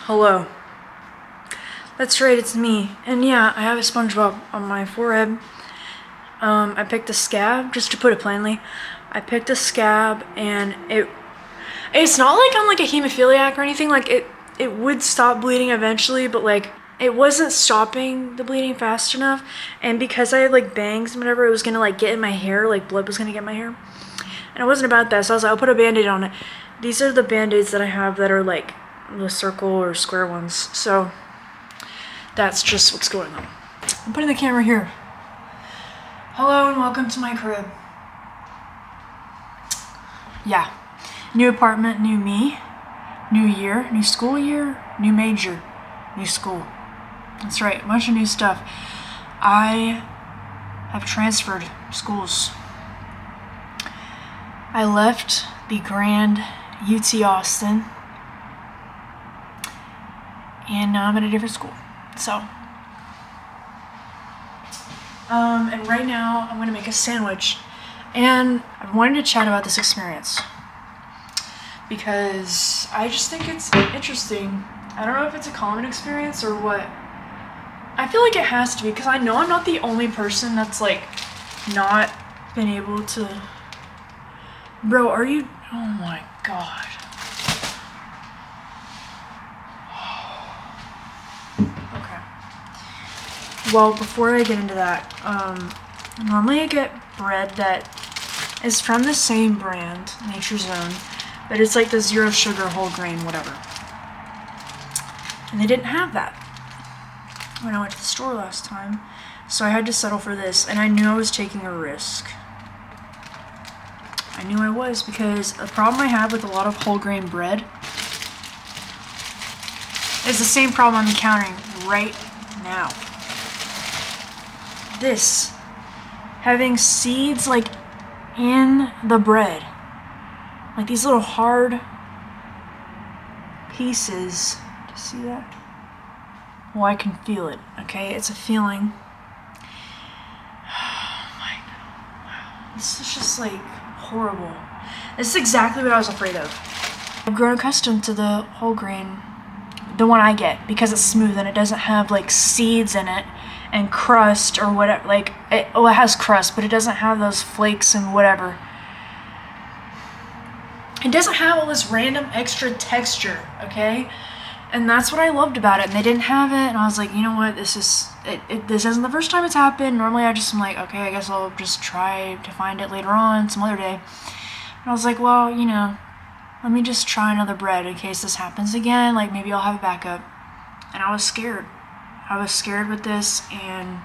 Hello. That's right, it's me. And yeah, I have a SpongeBob on my forehead. I picked a scab, just to put it plainly. I picked a scab and it's not like I'm like a hemophiliac or anything. Like it would stop bleeding eventually, but like it wasn't stopping the bleeding fast enough. And because I had like bangs and whatever, it was gonna like get in my hair, like blood was gonna get in my hair. And it wasn't about that, so I was like, I'll put a band-aid on it. These are the band-aids that I have that are like the circle or square ones. So that's just what's going on. I'm putting the camera here. Hello and welcome to my crib. Yeah. New apartment, new me. New year, new school year, new major, new school. That's right, a bunch of new stuff. I have transferred schools. I left the grand UT Austin and now I'm at a different school. So, and right now I'm gonna make a sandwich, and I wanted to chat about this experience because I just think it's interesting. I don't know if it's a common experience or what. I feel like it has to be because I know I'm not the only person that's like not been able to. Bro, are you? Oh my god. Well, before I get into that, normally I get bread that is from the same brand, Nature's Own, but it's like the zero sugar, whole grain, whatever. And they didn't have that when I went to the store last time, so I had to settle for this, and I knew I was taking a risk. I knew I was, because the problem I have with a lot of whole grain bread is the same problem I'm encountering right now. This, having seeds like in the bread, like these little hard pieces. Do you see that? Well, I can feel it, okay? It's a feeling. Oh my god, wow. This is just like horrible. This is exactly what I was afraid of. I've grown accustomed to the whole grain, the one I get, because it's smooth and it doesn't have like seeds in it and crust or whatever. Like it has crust, but it doesn't have those flakes and whatever. It doesn't have all this random extra texture, okay? And that's what I loved about it. And they didn't have it, and I was like, you know what, this isn't the first time it's happened. Normally I just am like, okay, I guess I'll just try to find it later on some other day. And I was like, well, you know, let me just try another bread in case this happens again. Like maybe I'll have a backup. And I was scared. I was scared with this, and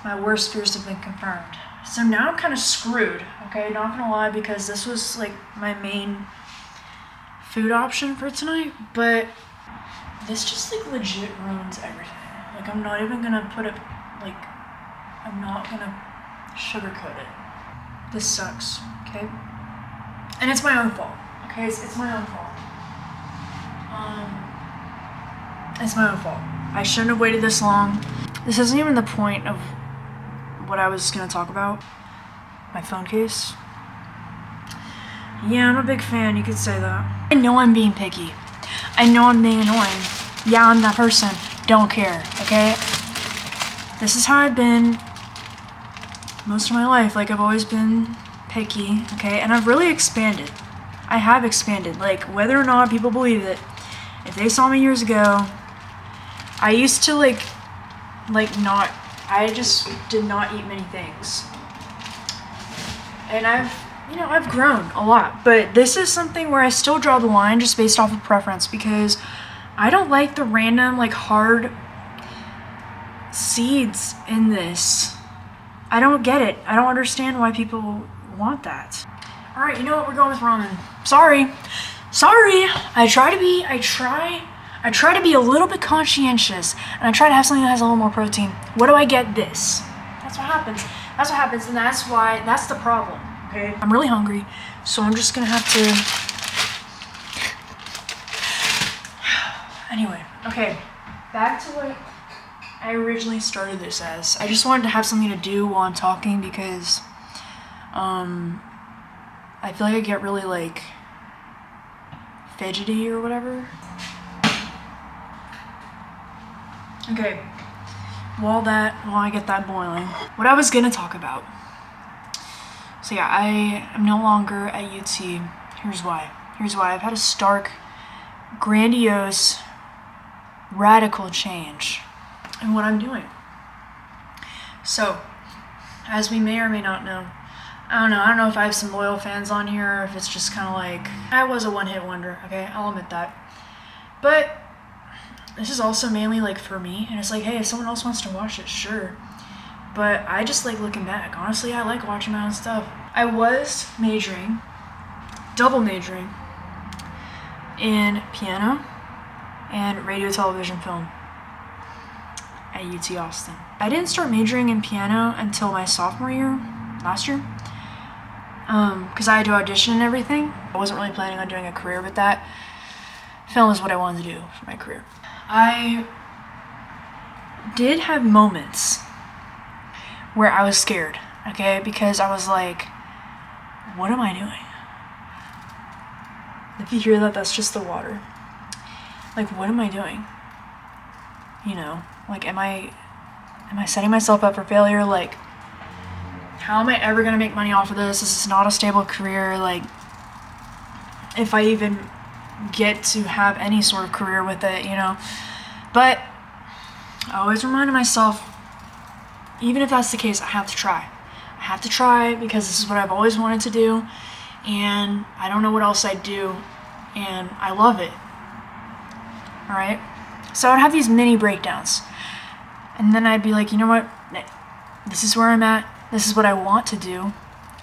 my worst fears have been confirmed. So now I'm kind of screwed, okay? Not gonna lie, because this was like my main food option for tonight, but this just like legit ruins everything. Like I'm not even gonna put it, like, I'm not gonna sugarcoat it. This sucks, okay? And it's my own fault, okay? It's my own fault. It's my own fault. I shouldn't have waited this long. This isn't even the point of what I was gonna talk about. My phone case. Yeah, I'm a big fan, you could say that. I know I'm being picky. I know I'm being annoying. Yeah, I'm that person. Don't care, okay? This is how I've been most of my life. Like, I've always been picky, okay? And I've really expanded. I have expanded. Like, whether or not people believe it, if they saw me years ago, I used to I just did not eat many things. And I've grown a lot, but this is something where I still draw the line just based off of preference, because I don't like the random, like, hard seeds in this. I don't get it. I don't understand why people want that. Alright, you know what? We're going with ramen. Sorry. I try to be a little bit conscientious, and I try to have something that has a little more protein. What do I get? This. That's what happens, and that's the problem, okay? I'm really hungry, so I'm just gonna have to... Anyway, okay, back to what I originally started this as. I just wanted to have something to do while I'm talking, because, I feel like I get really, like, fidgety or whatever. Okay, while I get that boiling, what I was gonna talk about. So yeah, I am no longer at UT. Here's why. I've had a stark, grandiose, radical change in what I'm doing. So, as we may or may not know, I don't know if I have some loyal fans on here, or if it's just kind of like, I was a one-hit wonder, okay? I'll admit that. But this is also mainly like for me, and it's like, hey, if someone else wants to watch it, sure. But I just like looking back. Honestly, I like watching my own stuff. I was double majoring in piano and radio, television, film at UT Austin. I didn't start majoring in piano until my sophomore year, last year, because I had to audition and everything. I wasn't really planning on doing a career with that. Film is what I wanted to do for my career. I did have moments where I was scared, okay, because I was like, what am I doing? If you hear that, that's just the water. Like, what am I doing? You know, like, am I setting myself up for failure? Like, how am I ever gonna make money off of this? This is not a stable career. Like, if I even get to have any sort of career with it, you know? But I always reminded myself, even if that's the case, I have to try. I have to try because this is what I've always wanted to do, and I don't know what else I'd do, and I love it. Alright? So I'd have these mini breakdowns, and then I'd be like, you know what? This is where I'm at. This is what I want to do.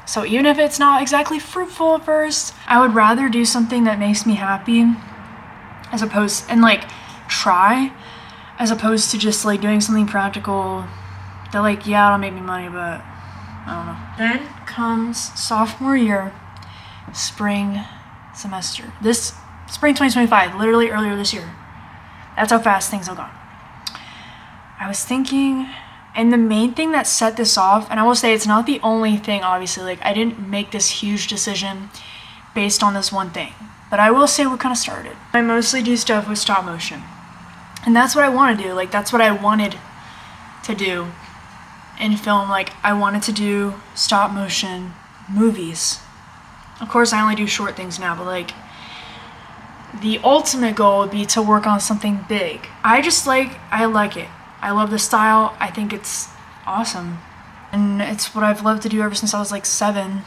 So even if it's not exactly fruitful at first, I would rather do something that makes me happy as opposed, and like try, as opposed to just like doing something practical that like, yeah, it'll make me money, but I don't know. Then comes sophomore year, spring semester. This spring 2025, literally earlier this year. That's how fast things have gone. I was thinking, and the main thing that set this off, and I will say it's not the only thing, obviously, like I didn't make this huge decision based on this one thing, but I will say what kind of started. I mostly do stuff with stop motion, and that's what I want to do. Like, that's what I wanted to do in film. Like, I wanted to do stop motion movies. Of course, I only do short things now, but like, the ultimate goal would be to work on something big. I like it. I love the style. I think it's awesome. And it's what I've loved to do ever since I was like 7.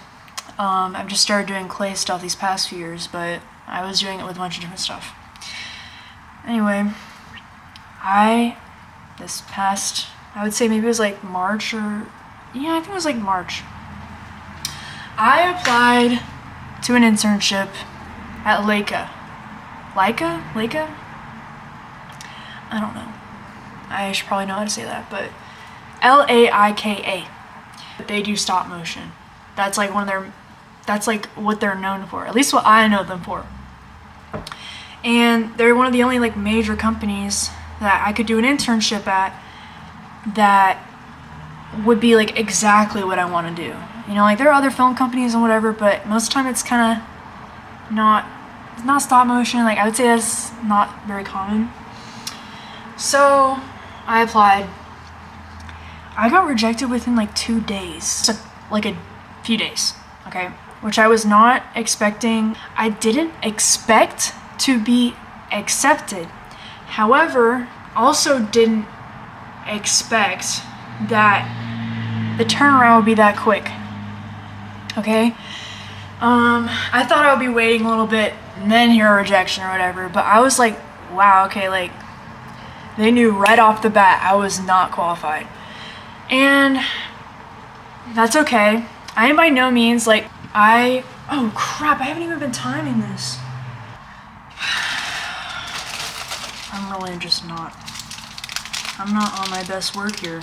I've just started doing clay stuff these past few years, but I was doing it with a bunch of different stuff. Anyway, I would say maybe it was like March, or yeah, I think it was like March. I applied to an internship at Leica. Leica? I don't know. I should probably know how to say that, but Laika. They do stop motion. That's like that's like what they're known for. At least what I know them for. And they're one of the only like major companies that I could do an internship at that would be like exactly what I want to do. You know, like there are other film companies and whatever, but most of the time it's kind of not stop motion. Like I would say that's not very common. So I applied. I got rejected within like 2 days. So, like a few days, okay? Which I was not expecting. I didn't expect to be accepted. However, also didn't expect that the turnaround would be that quick. Okay? I thought I would be waiting a little bit and then hear a rejection or whatever, but I was like, wow, okay, like they knew right off the bat I was not qualified. And that's okay. I am by no means like oh crap, I haven't even been timing this. I'm not on my best work here.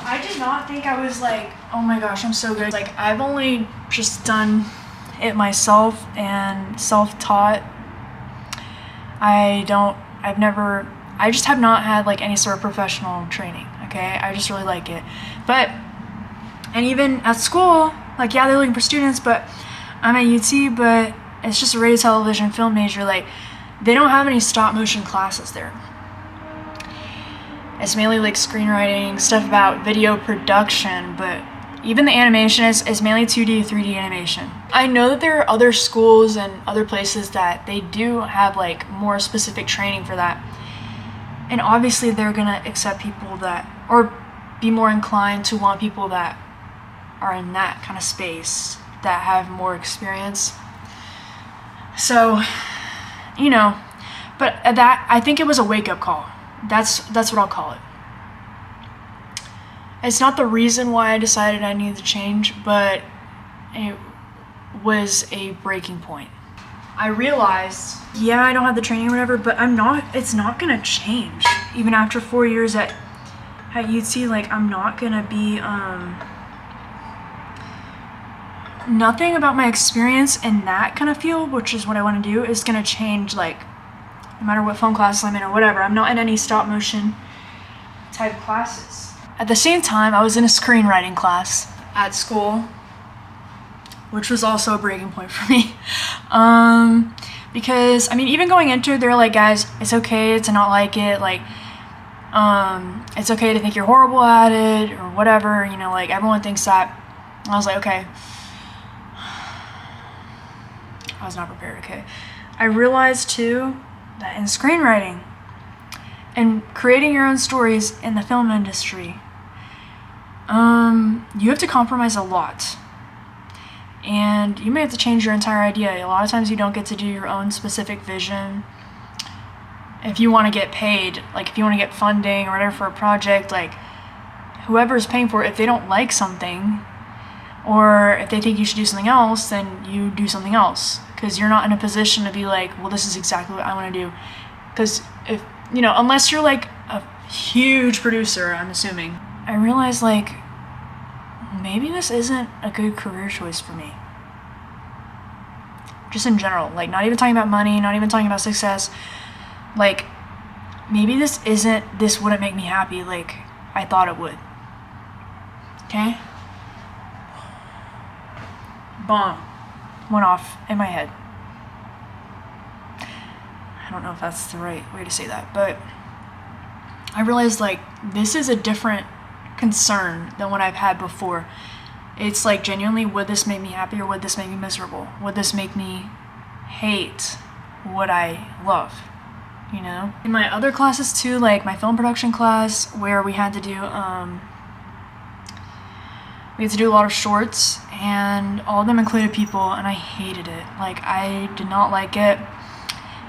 I did not think I was like, oh my gosh, I'm so good. Like, I've only just done it myself and self-taught. I just have not had like any sort of professional training, okay? I just really like it. And even at school, like, yeah, they're looking for students, but I'm at UT, but it's just a radio, television, film major. Like, they don't have any stop motion classes there. It's mainly like screenwriting, stuff about video production, but even the animation is mainly 2D, 3D animation. I know that there are other schools and other places that they do have like more specific training for that. And obviously they're gonna accept people that, or be more inclined to want people that are in that kind of space, that have more experience. So, you know, but that, I think it was a wake-up call. That's what I'll call it. It's not the reason why I decided I needed to change, but it was a breaking point. I realized, yeah, I don't have the training or whatever, but it's not gonna change. Even after 4 years at UT, like, I'm not gonna be, nothing about my experience in that kind of field, which is what I want to do, is gonna change, like, no matter what film classes I'm in or whatever. I'm not in any stop motion type classes. At the same time, I was in a screenwriting class at school, which was also a breaking point for me. Because, I mean, even going into it, they're like, guys, it's okay to not like it, like, it's okay to think you're horrible at it, or whatever, you know, like, everyone thinks that. And I was like, okay. I was not prepared, okay. I realized, too, that in screenwriting, and creating your own stories in the film industry, you have to compromise a lot. And you may have to change your entire idea. A lot of times you don't get to do your own specific vision. If you want to get paid, like if you want to get funding or whatever for a project, like whoever's paying for it, if they don't like something, or if they think you should do something else, then you do something else. Because you're not in a position to be like, well, this is exactly what I want to do. Because if, you know, unless you're like a huge producer, I'm assuming. I realized, like, maybe this isn't a good career choice for me. Just in general, like, not even talking about money, not even talking about success. Like, maybe this wouldn't make me happy like I thought it would. Okay? Bomb went off in my head. I don't know if that's the right way to say that, but I realized, like, this is a different concern than what I've had before. It's like, genuinely, would this make me happy or would this make me miserable? Would this make me hate what I love? You know? In my other classes too, like my film production class, where we had to do a lot of shorts, and all of them included people, and I hated it. Like, I did not like it.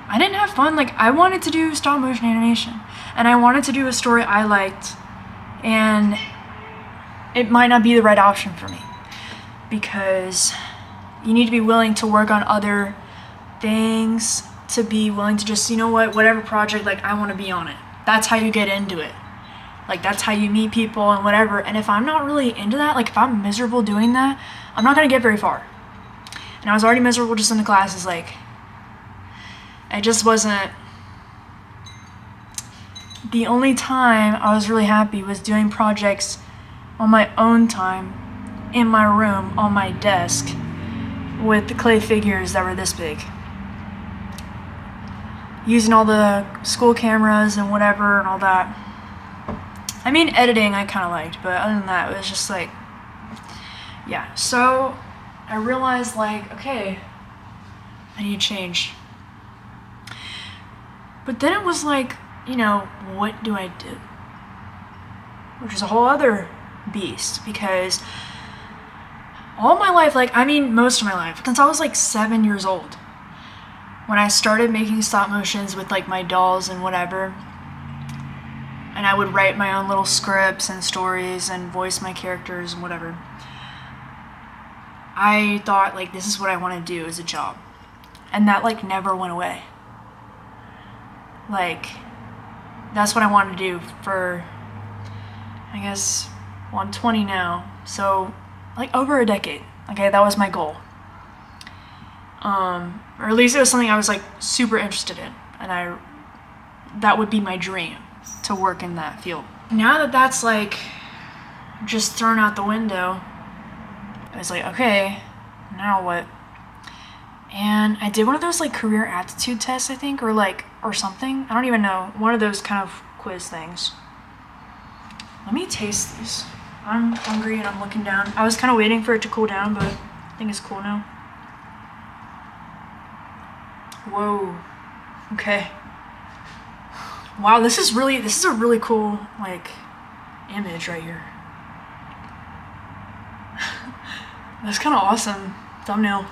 I didn't have fun. Like, I wanted to do stop motion animation, and I wanted to do a story I liked, and it might not be the right option for me, because you need to be willing to work on other things, to be willing to just, you know what, whatever project, like, I want to be on it. That's how you get into it. Like, that's how you meet people and whatever. And if I'm not really into that, like, if I'm miserable doing that, I'm not going to get very far. And I was already miserable just in the classes. Like, it just wasn't. The only time I was really happy was doing projects on my own time, in my room, on my desk, with the clay figures that were this big. Using all the school cameras and whatever and all that. I mean, editing I kind of liked, but other than that, it was just like, yeah. So I realized, like, okay, I need to change. But then it was like, you know, what do I do? Which is a whole other beast, because all my life, like, I mean, most of my life, since I was like 7 years old, when I started making stop motions with like my dolls and whatever, and I would write my own little scripts and stories and voice my characters and whatever, I thought, like, this is what I want to do as a job. And that, like, never went away. Like, that's what I wanted to do for, I guess, 120 now. So, like, over a decade. Okay, that was my goal. Or at least it was something I was, like, super interested in. And that would be my dream, to work in that field. Now that that's, like, just thrown out the window, I was like, okay, now what? And I did one of those, like, career aptitude tests, I think, or something. I don't even know. One of those kind of quiz things. Let me taste these. I'm hungry and I'm looking down. I was kind of waiting for it to cool down, but I think it's cool now. Whoa. Okay. Wow, this is a really cool, like, image right here. That's kind of awesome. Thumbnail.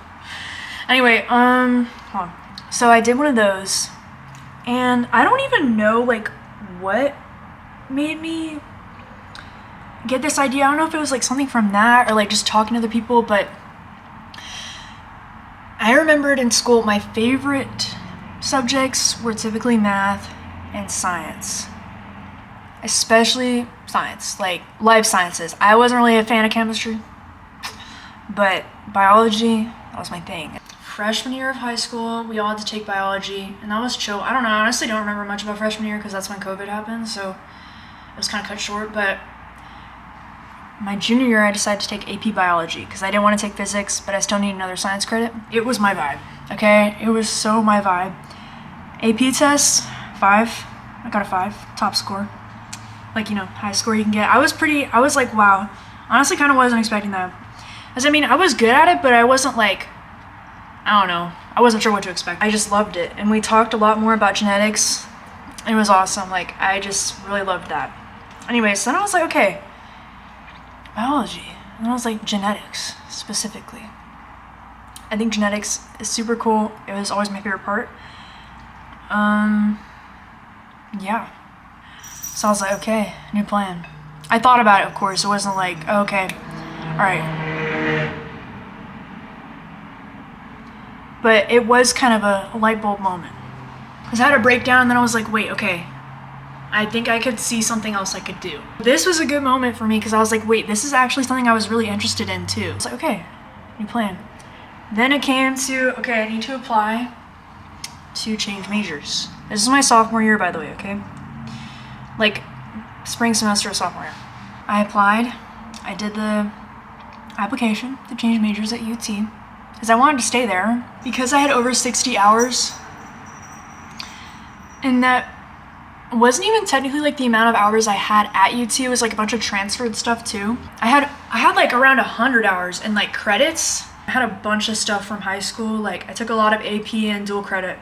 Anyway, hold on. So I did one of those, and I don't even know, like, what made me get this idea. I don't know if it was, like, something from that or, like, just talking to other people, but I remembered in school my favorite subjects were typically math and science. Especially science, like life sciences. I wasn't really a fan of chemistry, but biology, that was my thing. Freshman year of high school, we all had to take biology, and that was chill. I don't know, I honestly don't remember much about freshman year because that's when COVID happened, so it was kind of cut short. But my junior year, I decided to take AP biology because I didn't want to take physics, but I still needed another science credit. It was my vibe, okay? It was so my vibe. AP test, 5. I got a 5, top score. Like, you know, high score you can get. I was like, wow. Honestly, kind of wasn't expecting that. As I mean, I was good at it, but I wasn't like, I don't know. I wasn't sure what to expect. I just loved it. And we talked a lot more about genetics. It was awesome. Like, I just really loved that. Anyways, then I was like, okay, biology. And then I was like, genetics, specifically. I think genetics is super cool. It was always my favorite part. Yeah. So I was like, okay, new plan. I thought about it, of course. It wasn't like, oh, okay, all right. But it was kind of a light bulb moment. Because I had a breakdown, and then I was like, wait, okay, I think I could see something else I could do. This was a good moment for me because I was like, wait, this is actually something I was really interested in too. I was like, okay, new plan. Then it came to, okay, I need to apply to change majors. This is my sophomore year, by the way, okay? Like, spring semester of sophomore year. I applied. I did the application to change majors at UT because I wanted to stay there because I had over 60 hours. And that wasn't even technically like the amount of hours I had at UT. It was like a bunch of transferred stuff too. I had like around 100 hours and like credits. I had a bunch of stuff from high school. Like I took a lot of AP and dual credit.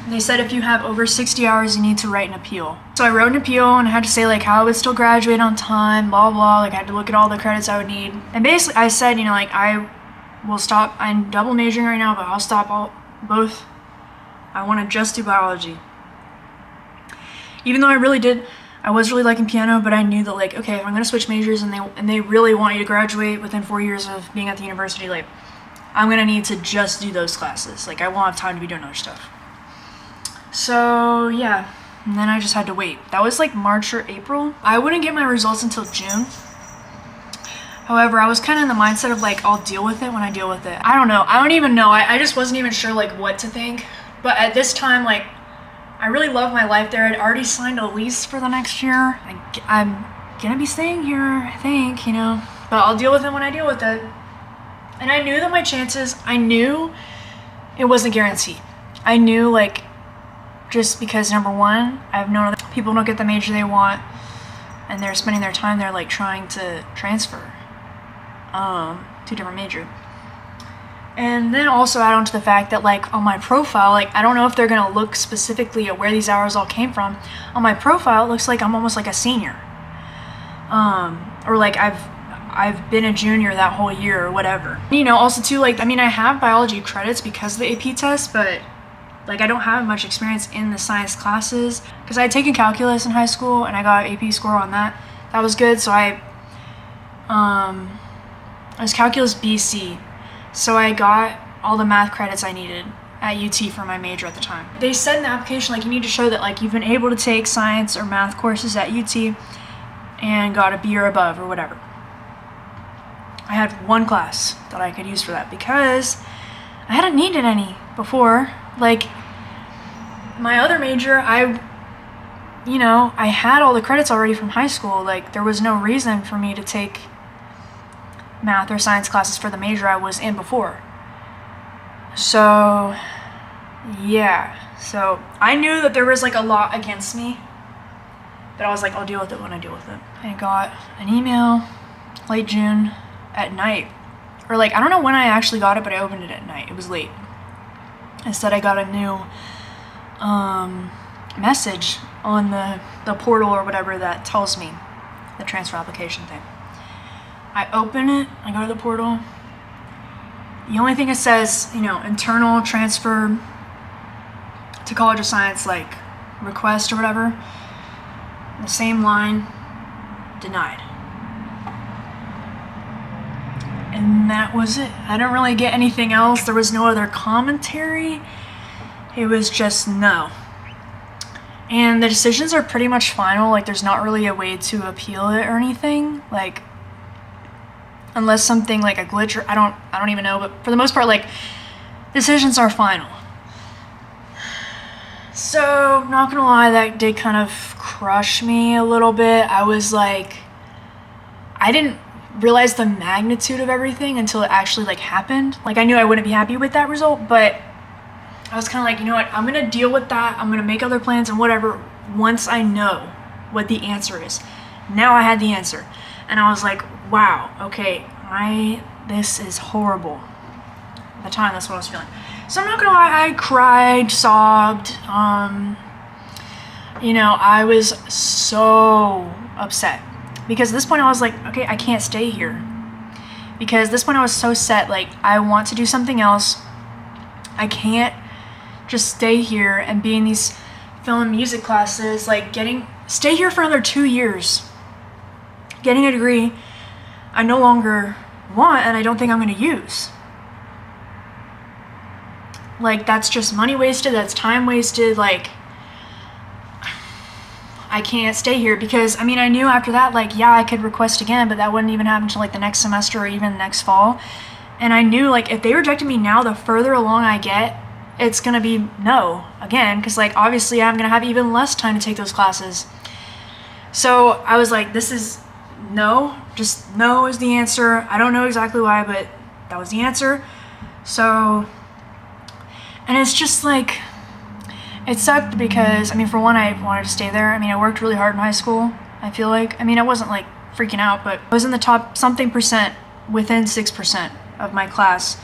They said if you have over 60 hours, you need to write an appeal. So I wrote an appeal and I had to say like how I would still graduate on time, blah, blah. Like I had to look at all the credits I would need. And basically I said, you know, like I will stop, I'm double majoring right now, but I'll stop both. I want to just do biology. Even though I was really liking piano, but I knew that like, okay, if I'm gonna switch majors and they really want you to graduate within 4 years of being at the university, like I'm gonna need to just do those classes. Like I won't have time to be doing other stuff. So yeah, and then I just had to wait. That was like March or April. I wouldn't get my results until June. However, I was kind of in the mindset of like, I'll deal with it when I deal with it. I don't know. I don't even know. I just wasn't even sure like what to think. But at this time, like, I really love my life there. I'd already signed a lease for the next year. I'm gonna be staying here, I think, you know. But I'll deal with it when I deal with it. And I knew that my chances, I knew it wasn't guaranteed. I knew like, just because number one, I've known other people don't get the major they want and they're spending their time there like trying to transfer to a different major. And then also add on to the fact that like on my profile, like I don't know if they're gonna look specifically at where these hours all came from. On my profile, it looks like I'm almost like a senior. Or like I've been a junior that whole year or whatever. You know, also too, like, I mean, I have biology credits because of the AP test, but like I don't have much experience in the science classes because I had taken calculus in high school and I got AP score on that. That was good. So I was calculus BC. So I got all the math credits I needed at UT for my major at the time. They said in the application, like, you need to show that like you've been able to take science or math courses at UT and got a B or above or whatever. I had one class that I could use for that because I hadn't needed any before. Like my other major, I had all the credits already from high school. Like there was no reason for me to take math or science classes for the major I was in before. So yeah, so I knew that there was like a lot against me But I was like, I'll deal with it when I deal with it. I got an email late June at night. Or like, I don't know when I actually got it, but I opened it at night. It was late. It said I got a new message on the portal or whatever that tells me the transfer application thing. I open it, I go to the portal. The only thing it says, you know, internal transfer to College of Science, like request or whatever. The same line, denied. And that was it. I didn't really get anything else. There was no other commentary. It was just no. And the decisions are pretty much final. Like, there's not really a way to appeal it or anything. Like, unless something like a glitch or I don't even know. But for the most part, like, decisions are final. So, not gonna lie, that did kind of crush me a little bit. I was like, I didn't realize the magnitude of everything until it actually like happened. Like, I knew I wouldn't be happy with that result, but I was kind of like, you know what, I'm gonna deal with that. I'm gonna make other plans and whatever once I know what the answer is. Now I had the answer, and I was like, wow, okay, this is horrible. At the time, that's what I was feeling. So I'm not gonna lie, I cried, sobbed. You know, I was so upset. Because at this point I was like, okay, I can't stay here. Because at this point I was so set, like, I want to do something else. I can't just stay here and be in these film and music classes, like stay here for another 2 years. Getting a degree I no longer want and I don't think I'm gonna use. Like, that's just money wasted, that's time wasted, like, I can't stay here because, I mean, I knew after that, like, yeah, I could request again, but that wouldn't even happen until, like, the next semester or even next fall. And I knew, like, if they rejected me now, the further along I get, it's gonna be no again, because, like, obviously I'm gonna have even less time to take those classes. So I was like, this is no, just no is the answer. I don't know exactly why, but that was the answer. So, and it's just like, it sucked because, I mean, for one, I wanted to stay there. I mean, I worked really hard in high school, I feel like. I mean, I wasn't, like, freaking out, but I was in the top something percent within 6% of my class.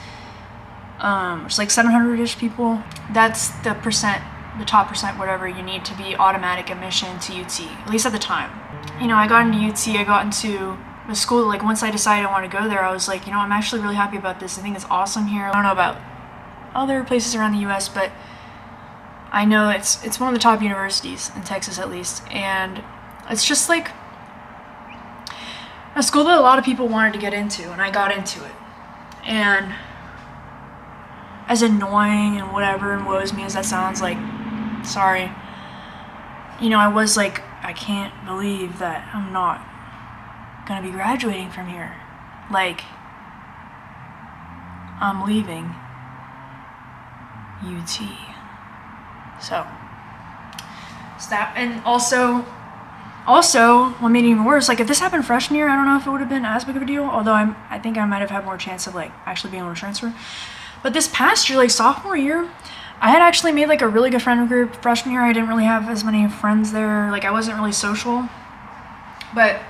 It's like 700-ish people. That's the percent, the top percent, whatever you need to be automatic admission to UT, at least at the time. You know, I got into UT, I got into the school, like, once I decided I wanted to go there, I was like, you know, I'm actually really happy about this. I think it's awesome here. I don't know about other places around the US, but I know it's one of the top universities in Texas, at least, and it's just like a school that a lot of people wanted to get into, and I got into it. And as annoying and whatever and woes me as that sounds, like, sorry, you know, I was like, I can't believe that I'm not gonna be graduating from here. Like, I'm leaving UT. So that, and also what made it even worse, like, if this happened freshman year, I don't know if it would have been as big of a deal, although I think I might have had more chance of, like, actually being able to transfer. But this past year, like, sophomore year, I had actually made, like, a really good friend group. Freshman year, I didn't really have as many friends there, like, I wasn't really social. But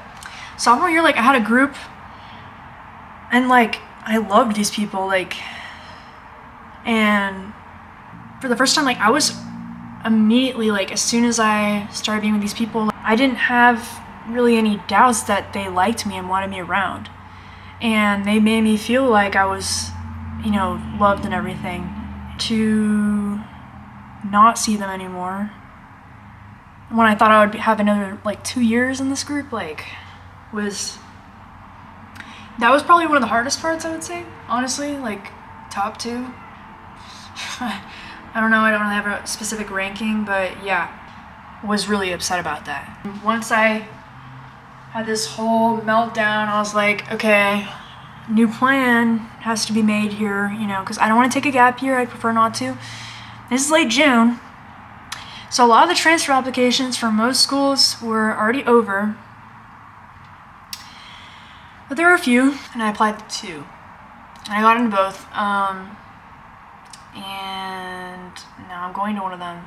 sophomore year, like, I had a group, and, like, I loved these people, like, and for the first time, like, I was immediately, like, as soon as I started being with these people, I didn't have really any doubts that they liked me and wanted me around. And they made me feel like I was, you know, loved and everything. To not see them anymore, when I thought I would have another, like, 2 years in this group, like, that was probably one of the hardest parts, I would say, honestly, like, top two. I don't know, I don't really have a specific ranking, but yeah, was really upset about that. Once I had this whole meltdown, I was like, okay, new plan has to be made here, you know, because I don't want to take a gap year. I'd prefer not to. This is late June, so a lot of the transfer applications for most schools were already over, but there were a few, and I applied to 2, and I got into both, and now I'm going to one of them.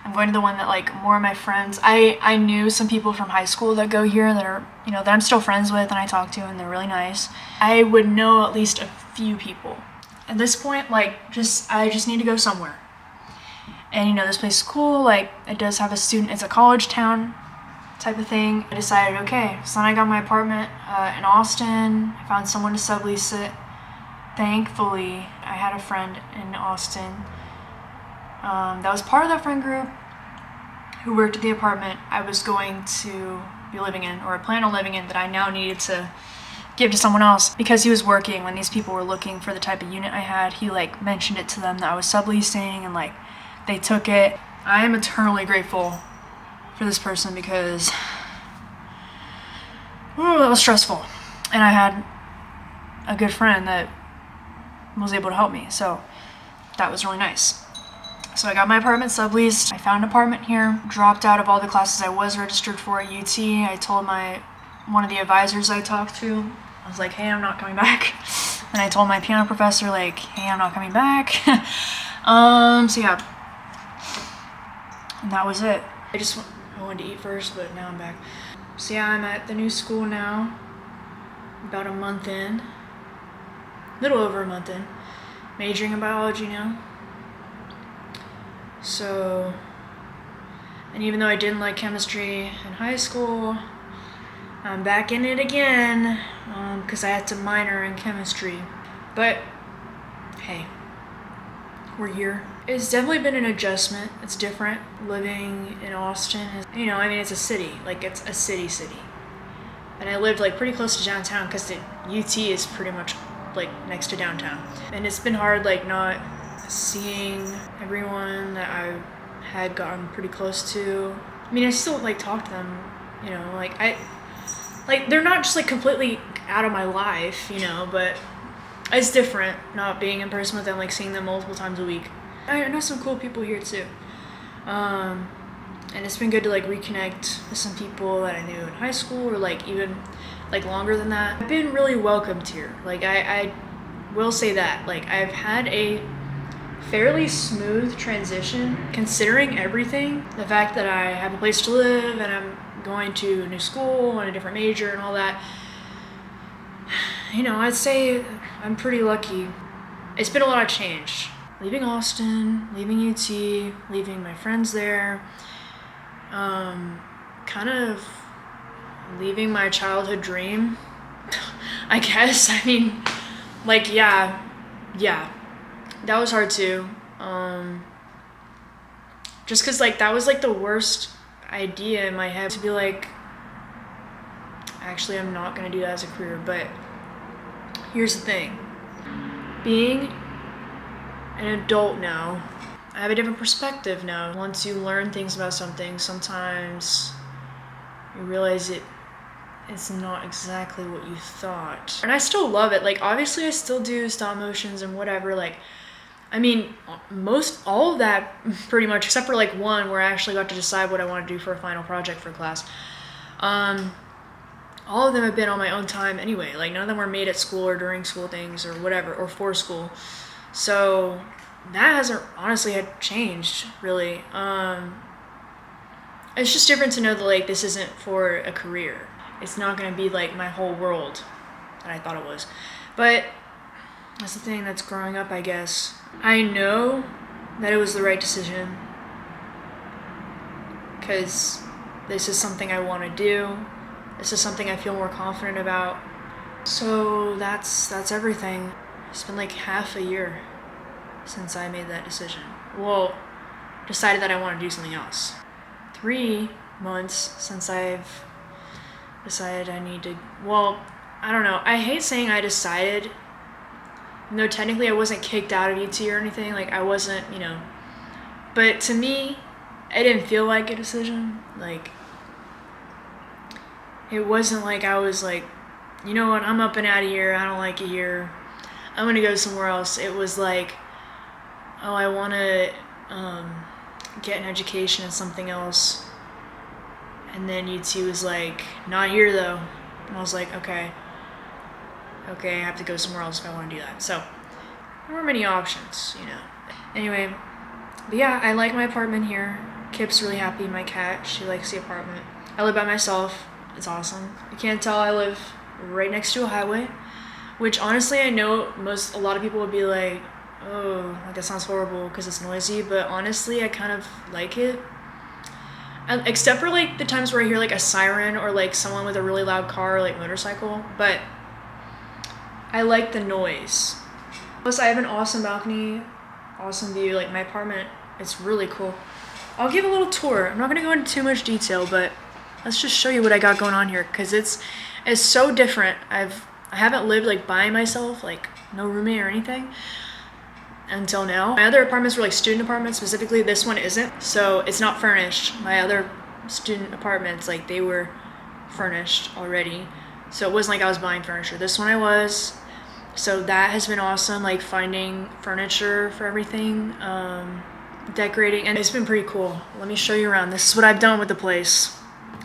I'm going to the one that like more of my friends, I knew some people from high school that go here that are, you know, that I'm still friends with and I talk to, and they're really nice. I would know at least a few people. At this point, like, I just need to go somewhere. And you know, this place is cool, like, it does have it's a college town type of thing. I decided, okay, so then I got my apartment in Austin. I found someone to sublease it. Thankfully, I had a friend in Austin that was part of that friend group who worked at the apartment I was going to be living in, or plan on living in, that I now needed to give to someone else because he was working when these people were looking for the type of unit I had. He like mentioned it to them that I was subleasing, and like they took it. I am eternally grateful for this person because that was stressful, and I had a good friend that was able to help me, so that was really nice. So I got my apartment subleased. I found an apartment here, dropped out of all the classes I was registered for at UT. I told one of the advisors I talked to, I was like, hey, I'm not coming back. And I told my piano professor, like, hey, I'm not coming back. So yeah, and that was it. I wanted to eat first, but now I'm back. So yeah, I'm at the new school now, about a month in, little over a month in, majoring in biology now. So, and even though I didn't like chemistry in high school, I'm back in it again because I had to minor in chemistry. But hey, we're here. It's definitely been an adjustment. It's different living in Austin. You know, I mean, it's a city. Like, it's a city. And I lived like pretty close to downtown because the UT is pretty much like next to downtown. And it's been hard, like, not seeing everyone that I had gotten pretty close to. I mean, I still like talk to them, you know, like they're not just like completely out of my life, you know, but it's different not being in person with them, like seeing them multiple times a week. I know some cool people here too. And it's been good to like reconnect with some people that I knew in high school, or like even like longer than that. I've been really welcomed here. Like I will say that, like, I've had a fairly smooth transition considering everything. The fact that I have a place to live and I'm going to a new school and a different major and all that. You know, I'd say I'm pretty lucky. It's been a lot of change. Leaving Austin, leaving UT, leaving my friends there, kind of leaving my childhood dream, I guess. I mean, like, yeah, that was hard too. Just cause like that was like the worst idea in my head, to be like, actually I'm not gonna do that as a career. But here's the thing, being an adult now, I have a different perspective now. Once you learn things about something, sometimes you realize it's not exactly what you thought. And I still love it. Like, obviously I still do stop motions and whatever. Like, I mean, all of that pretty much, except for like one where I actually got to decide what I want to do for a final project for class. All of them have been on my own time anyway. Like, none of them were made at school or during school things or whatever, or for school. So that hasn't honestly had changed really. It's just different to know that like this isn't for a career. It's not gonna be like my whole world that I thought it was. But that's the thing that's growing up, I guess. I know that it was the right decision because this is something I want to do. This is something I feel more confident about. So that's everything. It's been like half a year since I made that decision. Well, decided that I want to do something else. 3 months since I've decided I need to, well, I don't know. I hate saying I decided. No, technically I wasn't kicked out of UT or anything. Like, I wasn't, you know. But to me, it didn't feel like a decision. Like, it wasn't like I was like, you know what, I'm up and out of here. I don't like it here. I'm gonna go somewhere else. It was like, oh, I want to get an education in something else. And then UT was like, not here though. And I was like, okay, I have to go somewhere else if I want to do that. So there were many options, you know. Anyway, but yeah, I like my apartment here. Kip's really happy. My cat, she likes the apartment. I live by myself. It's awesome. You can't tell I live right next to a highway, which honestly I know a lot of people would be like, oh, like that sounds horrible because it's noisy, but honestly I kind of like it. Except for like the times where I hear like a siren or like someone with a really loud car or like motorcycle, but I like the noise. Plus I have an awesome balcony, awesome view. Like my apartment, it's really cool. I'll give a little tour. I'm not gonna go into too much detail, but let's just show you what I got going on here, because it's so different. I haven't lived like by myself, like no roommate or anything until now. My other apartments were like student apartments. Specifically this one isn't, so it's not furnished. My other student apartments, like they were furnished already, so it wasn't like I was buying furniture. This one I was, so that has been awesome, like finding furniture for everything, decorating, and it's been pretty cool. Let me show you around. This is what I've done with the place.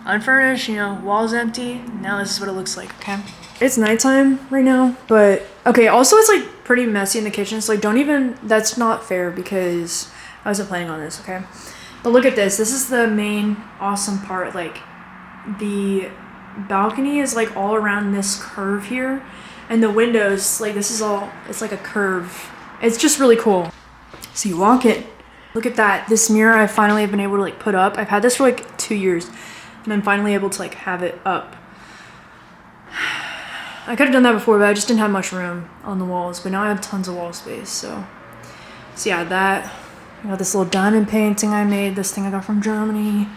Unfurnished, you know, walls empty. Now this is what it looks like, okay? It's nighttime right now, but okay, also it's like pretty messy in the kitchen, so like don't even, that's not fair because I wasn't planning on this, okay? But look at this. This is the main awesome part. Like the balcony is like all around this curve here, and the windows, like this is all, it's like a curve. It's just really cool. So you walk it. Look at that. This mirror I finally have been able to like put up. I've had this for like 2 years. And I'm finally able to like have it up. I could have done that before, but I just didn't have much room on the walls. But now I have tons of wall space, so yeah, that. I got this little diamond painting I made. This thing I got from Germany.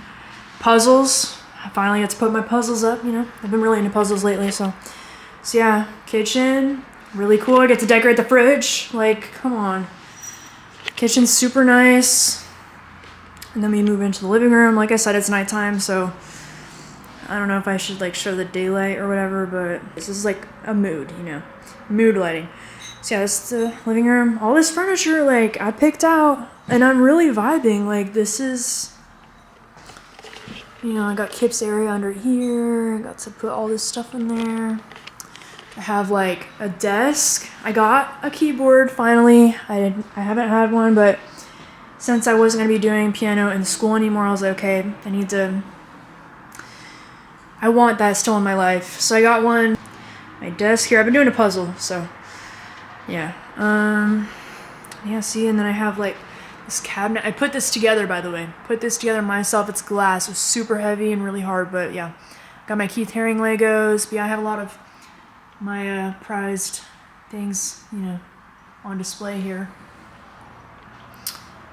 Puzzles. I finally get to put my puzzles up, you know. I've been really into puzzles lately, so yeah, kitchen. Really cool. I get to decorate the fridge. Like, come on. Kitchen's super nice. And then we move into the living room. Like I said, it's nighttime, so I don't know if I should like show the daylight or whatever, but this is like a mood, you know, mood lighting. So yeah, this is the living room. All this furniture, like I picked out, and I'm really vibing. Like this is, you know, I got Kip's area under here. I got to put all this stuff in there. I have like a desk. I got a keyboard finally. I haven't had one, but since I wasn't gonna be doing piano in school anymore, I was like, okay, I want that still in my life. So I got one. My desk here. I've been doing a puzzle, so yeah. Yeah, see, and then I have like this cabinet. I put this together, by the way. Put this together myself. It's glass. It was super heavy and really hard, but yeah. Got my Keith Haring Legos. But yeah, I have a lot of my prized things, you know, on display here.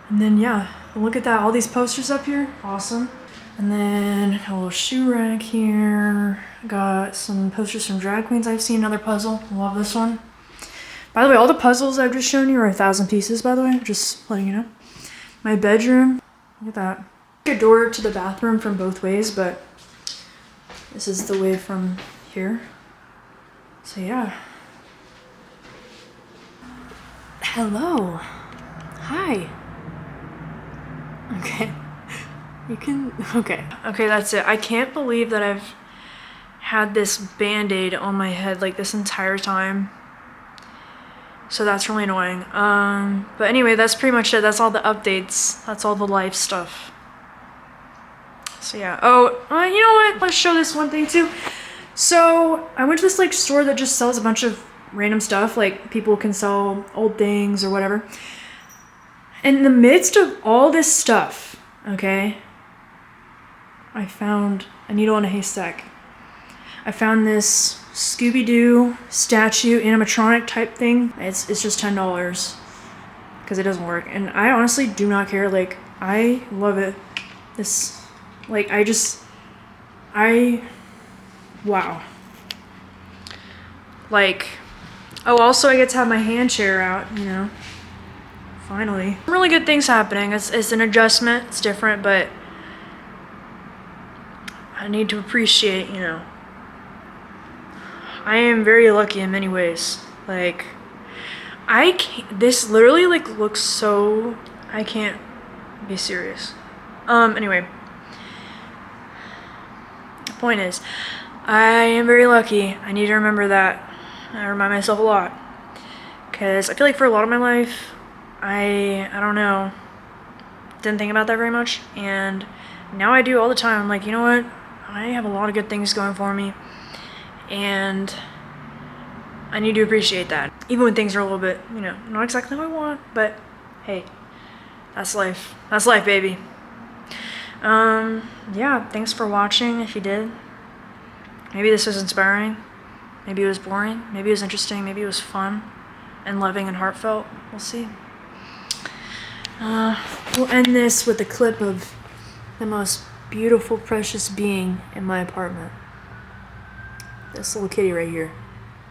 And then yeah, look at that. All these posters up here. Awesome. And then a little shoe rack here. Got some posters from drag queens I've seen. Another puzzle. Love this one. By the way, all the puzzles I've just shown you are 1,000 pieces, by the way. Just letting you know. My bedroom. Look at that. A door to the bathroom from both ways, but this is the way from here. So yeah. Hello. Hi. Okay. You can, okay, that's it. I can't believe that I've had this band-aid on my head like this entire time. So that's really annoying. But anyway, that's pretty much it. That's all the updates. That's all the life stuff. So yeah. Oh, you know what? Let's show this one thing too. So I went to this like store that just sells a bunch of random stuff. Like people can sell old things or whatever. And in the midst of all this stuff, okay, I found a needle in a haystack. I found this Scooby-Doo statue animatronic type thing. It's just $10 because it doesn't work, and I honestly do not care. Like I love it. This, like wow. Like, oh, also I get to have my hand chair out, you know. Finally, really good things happening. It's an adjustment. It's different, but I need to appreciate, you know. I am very lucky in many ways. Like, I can't, this literally like looks so, I can't be serious. Anyway. The point is, I am very lucky. I need to remember that. I remind myself a lot. Because I feel like for a lot of my life, I don't know. didn't think about that very much, and now I do all the time. I'm like, you know what? I have a lot of good things going for me, and I need to appreciate that. Even when things are a little bit, you know, not exactly what I want, but hey, that's life. That's life, baby. Yeah, thanks for watching if you did. Maybe this was inspiring. Maybe it was boring. Maybe it was interesting. Maybe it was fun and loving and heartfelt. We'll see. We'll end this with a clip of the most beautiful, precious being in my apartment. This little kitty right here.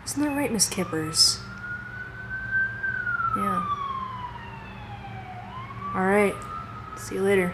Isn't that right, Miss Kippers? Yeah. Alright. See you later.